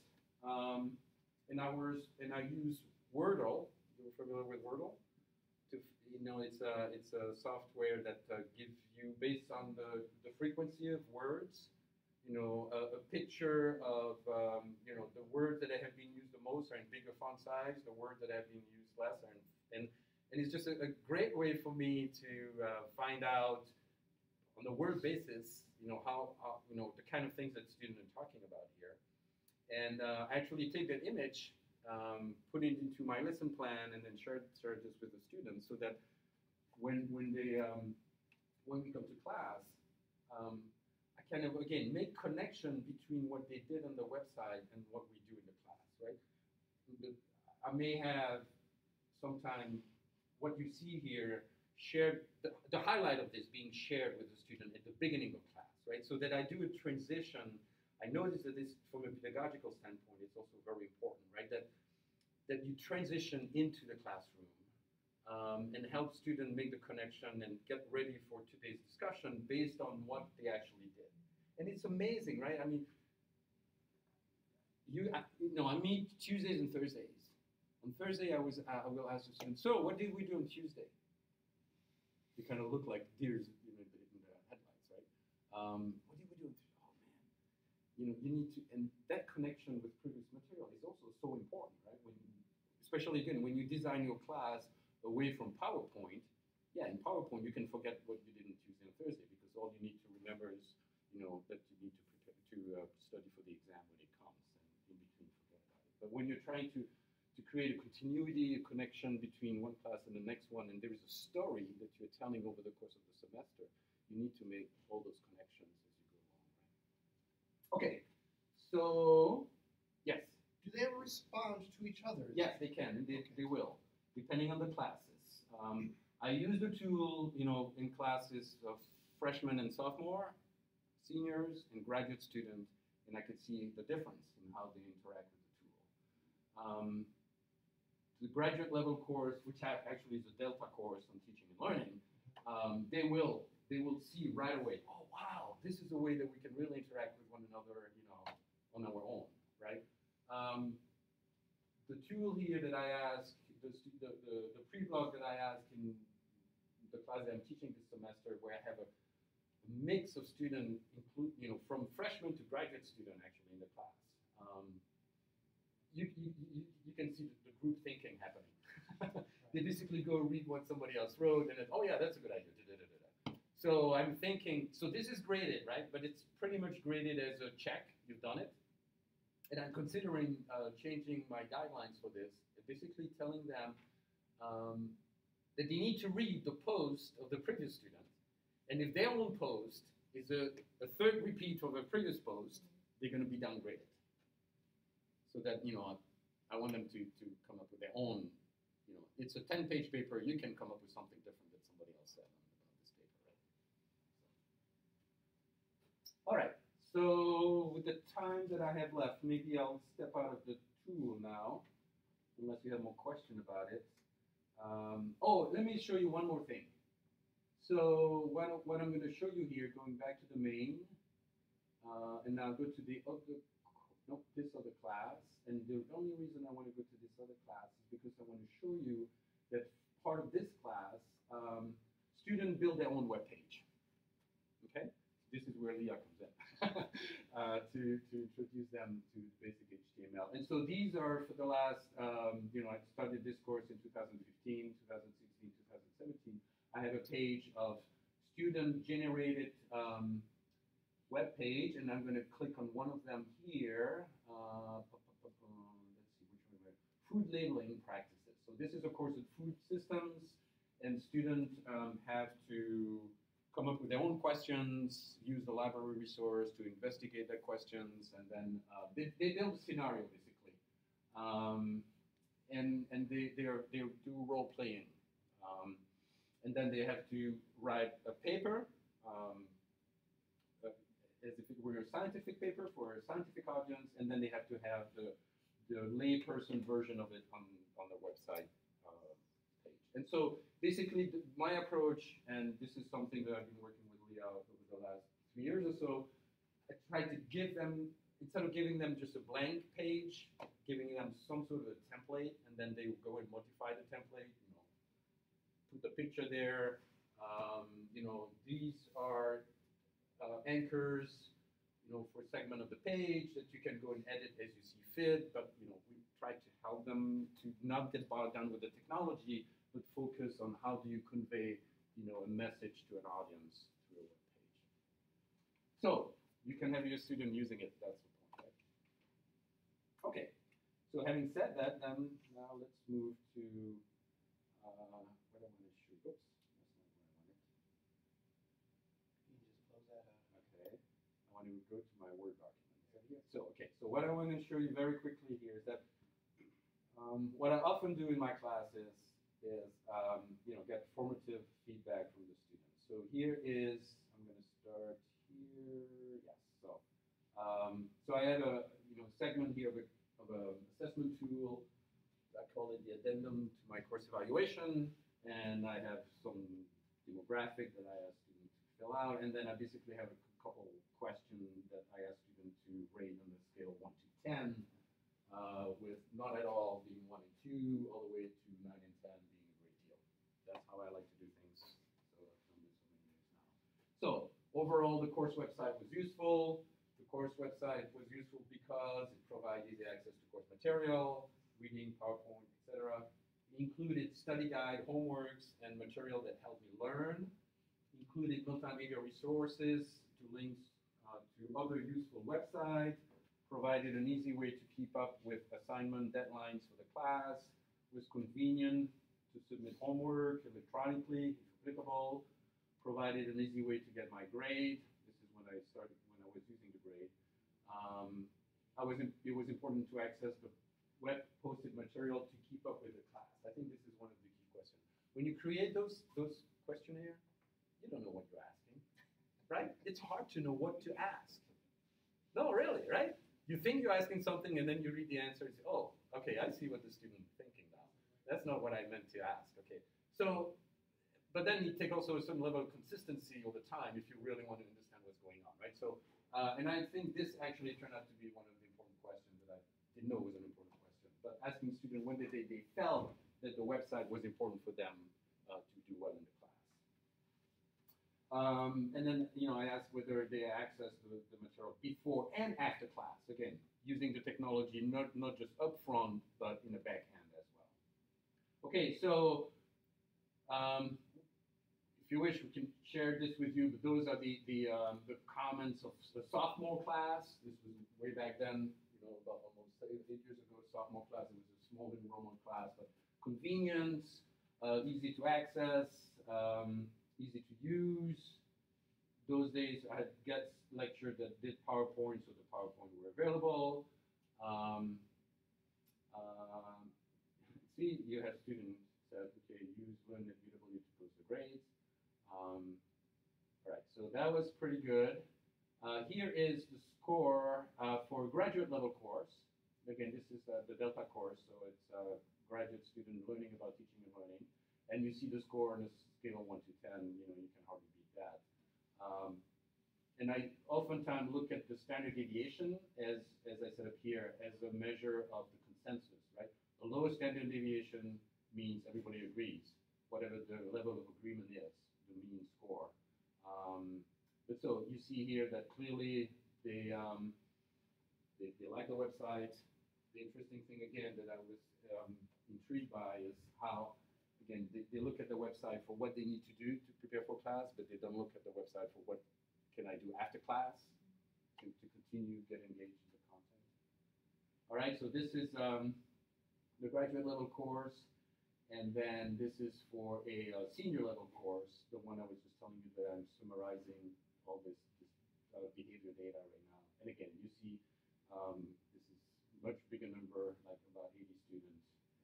and I use Wordle. You're familiar with Wordle? It's a software that gives you, based on the frequency of words, a picture of, the words that have been used the most are in bigger font size, the words that have been used less are in, and it's just a great way for me to find out on a word basis, how the kind of things that students are talking about here, and actually take that image, put it into my lesson plan, and then share this with the students so that when we come to class, I kind of again make connection between what they did on the website and what we do in the class, right? I may have sometime what you see here shared, the highlight of this being shared with the student at the beginning of class, right? So that I do a transition. I notice that this, from a pedagogical standpoint, it's also very important, right? That you transition into the classroom and help students make the connection and get ready for today's discussion based on what they actually did. And it's amazing, right? I mean, I meet Tuesdays and Thursdays. On Thursday, I will ask the students, so what did we do on Tuesday? They kind of look like deers in the headlights, right? What did we do on Tuesday? Oh, man. You need to, and that connection with previous material is also so important, right? Especially again, when you design your class away from PowerPoint, in PowerPoint you can forget what you did on Tuesday and Thursday because all you need to remember is, that you need to prepare to study for the exam when it comes, and in between forget about it. But when you're trying to create a continuity, a connection between one class and the next one, and there is a story that you're telling over the course of the semester, you need to make all those connections as you go along, right? Okay, so yes. Do they ever respond to each other? Yes, they can. They will, depending on the classes. I use the tool, in classes of freshmen and sophomore, seniors, and graduate students, and I could see the difference in how they interact with the tool. The graduate level course, which actually is a Delta course on teaching and learning, they will see right away, oh wow, this is a way that we can really interact with one another, on our own, right? The tool here that I ask, the pre-blog that I ask in the class that I'm teaching this semester, where I have a mix of students, from freshman to graduate student actually in the class. You can see the group thinking happening. They basically go read what somebody else wrote, and then, oh yeah, that's a good idea. So I'm thinking, so this is graded, right? But it's pretty much graded as a check, you've done it. And I'm considering changing my guidelines for this, basically telling them that they need to read the post of the previous student. And if their own post is a third repeat of a previous post, they're going to be downgraded. So that, I want them to come up with their own, it's a 10-page paper, you can come up with something different that somebody else said about this paper, right? All right, so with the time that I have left, maybe I'll step out of the tool now, unless you have more question about it. Let me show you one more thing. So what I'm going to show you here, going back to the main, and now go to the other nope, this other class. And the only reason I want to go to this other class is because I want to show you that part of this class, students build their own web page. Okay? This is where Leah comes in to introduce them to basic HTML. And so these are for the last, I started this course in 2015, 2016, 2017. I have a page of student-generated web page, and I'm going to click on one of them here. Let's see, which one? Food labeling practices. So this is a course of food systems, and students have to come up with their own questions, use the library resource to investigate their questions, and then they build a scenario basically, and they do role playing, and then they have to write a paper. As if it were a scientific paper for a scientific audience, and then they have to have the layperson version of it on the website page. And so basically my approach, and this is something that I've been working with Leah over the last 3 years or so, I try to give them, instead of giving them just a blank page, giving them some sort of a template, and then they go and modify the template, put the picture there, these are anchors, for a segment of the page that you can go and edit as you see fit, but, we try to help them to not get bogged down with the technology, but focus on how do you convey, a message to an audience through a web page. So, you can have your student using it, that's the point, right? Okay, so having said that, then now let's move to what I want to show. Oops, that's not what I wanted. Okay, I want to go to my Word document. Is that here? So what I want to show you very quickly here is that what I often do in my classes is get formative feedback from the students. So here is, I'm going to start here. Yes. So I have a segment here of an assessment tool. I call it the addendum to my course evaluation, and I have some demographic that I ask students to fill out, and then I basically have a couple questions that I ask students to rate on a scale of 1 to 10, with not at all being 1 and 2, all the way to 9 and 10 being a great deal. That's how I like to do things. So I've done this so many years now. So overall, the course website was useful. The course website was useful because it provided easy access to course material, reading, PowerPoint, etc. It included study guide, homeworks, and material that helped me learn. Included multimedia resources to links to other useful websites. Provided an easy way to keep up with assignment deadlines for the class. Was convenient to submit homework electronically, if applicable. Provided an easy way to get my grade. This is when I was using the grade. It was important to access the web posted material to keep up with the class. I think this is one of the key questions. When you create those questionnaires, you don't know what you're asking, right? It's hard to know what to ask. No, really, right? You think you're asking something, and then you read the answer and say, oh, okay, I see what the student is thinking now. That's not what I meant to ask, okay? So, but then you take also some level of consistency over time if you really want to understand what's going on, right? So, and I think this actually turned out to be one of the important questions that I didn't know was an important question. But asking students when they felt that the website was important for them to do well in the class. And then, I asked whether they access the material before and after class. Again, using the technology, not just up front, but in the back end as well. Okay, so if you wish, we can share this with you, but those are the comments of the sophomore class. This was way back then, about almost 8 years ago, sophomore class. It was a small enrollment class, but convenience, easy to access, easy to use. Those days I had guest lecture that did PowerPoint, so the PowerPoint were available. See, you have students that, okay, use Learn at UW to post the grades. All right, so that was pretty good. Here is the score for graduate level course. Again, this is the Delta course, so it's a graduate student learning about teaching and learning. And you see the score on a scale of 1 to 10, you can hardly beat that. and I oftentimes look at the standard deviation as I said up here, as a measure of the consensus, right? The lowest standard deviation means everybody agrees, whatever the level of agreement is, the mean score. But so you see here that clearly they like the website. The interesting thing again that I was intrigued by is how, again, they look at the website for what they need to do to prepare for class, but they don't look at the website for what can I do after class to continue get engaged in the content. All right, so this is the graduate level course, and then this is for a senior level course, the one I was just telling you that I'm summarizing all this behavior data right now. And again, you see this is much bigger number, like about 80 students,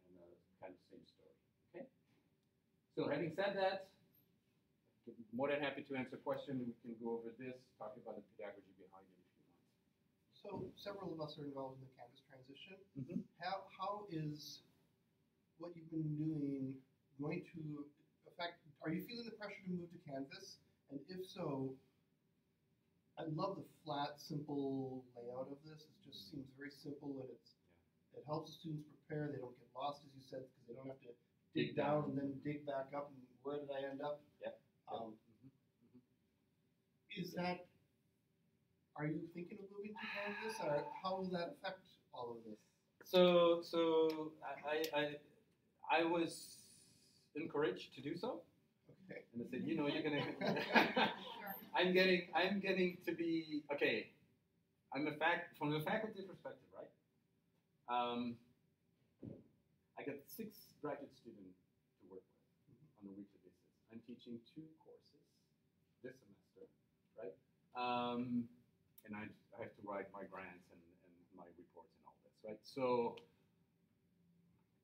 and kind of same story. Okay. So having said that, I'm more than happy to answer questions. We can go over this, talk about the pedagogy behind it if you want. So several of us are involved in the Canvas transition. Mm-hmm. How is what you've been doing going to affect? Are you feeling the pressure to move to Canvas? And if so, I love the flat, simple layout of this. It just seems very simple, and it helps the students prepare. They don't get lost, as you said, because they don't have to dig down and then dig back up. And where did I end up? Yeah. Is that? Are you thinking of moving to Canvas, or how will that affect all of this? So I was encouraged to do so. Okay. And I said, you know, you're gonna. I'm getting to be okay. I'm from the faculty perspective, right? I got 6 graduate students to work with on a weekly basis. I'm teaching 2 courses this semester, right? And I have to write my grants and my reports and all this, right? So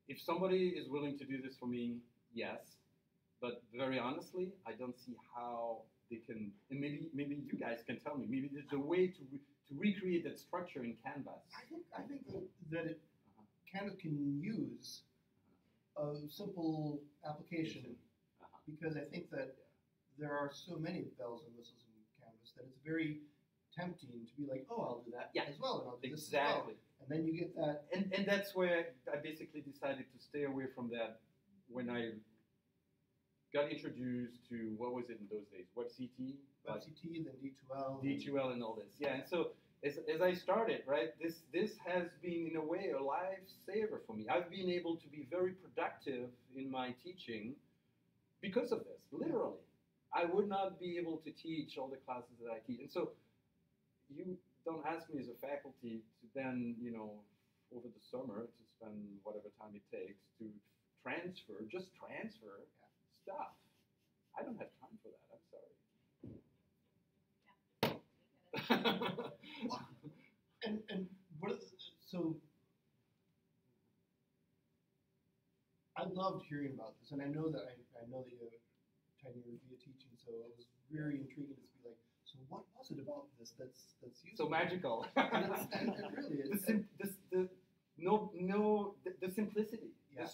if somebody is willing to do this for me, yes. But very honestly, I don't see how they can. And maybe you guys can tell me. Maybe there's a way to recreate that structure in Canvas. I think that Canvas can use a simple application because I think that there are so many bells and whistles in Canvas that it's very tempting to be like, oh, I'll do that as well, and I'll do this as well. And then you get that. And that's where I basically decided to stay away from that when I got introduced to, what was it in those days? WebCT? WebCT, then D2L. D2L and all this. Yeah, and so as I started, right, this has been, in a way, a lifesaver for me. I've been able to be very productive in my teaching because of this, literally. I would not be able to teach all the classes that I teach. And so you don't ask me as a faculty to then, you know, over the summer to spend whatever time it takes to transfer stuff. I don't have time for that. I'm sorry. And what are so I loved hearing about this, and I know that I know that you have tenure via teaching, so it was very intriguing to be like, so what was it about this that's useful? So magical. and it really is. The simplicity, yeah. The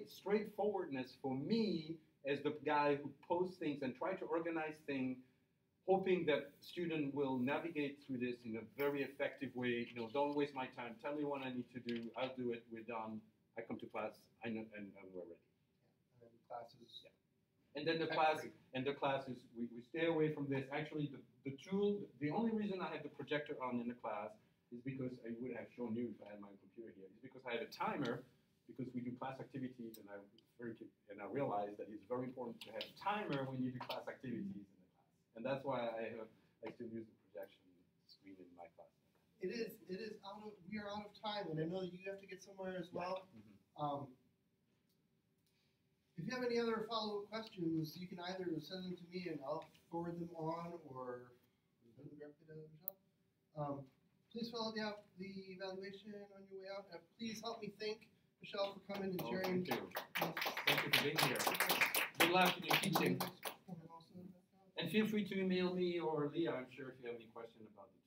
straightforwardness for me as the guy who posts things and try to organize things, hoping that student will navigate through this in a very effective way. You know, don't waste my time. Tell me what I need to do. I'll do it. We're done. I come to class. I know, and we're ready. Yeah. And then classes. Yeah. And then the classes, we stay away from this. Actually, the tool, the only reason I have the projector on in the class is because I would have shown you if I had my computer here. It's because I have a timer, because we do class activities, and I realized that it's very important to have a timer when you do class activities in the class. And that's why I still use the projection screen in my class. It is we are out of time, and I know that you have to get somewhere as well. Mm-hmm. If you have any other follow-up questions, you can either send them to me and I'll forward them on, or send them directly to Michel. Please fill out the evaluation on your way out. Please help me thank Michel for coming and sharing. Thank you. Thank you for being here. Good luck in your teaching. And feel free to email me or Leah, I'm sure, if you have any question about it.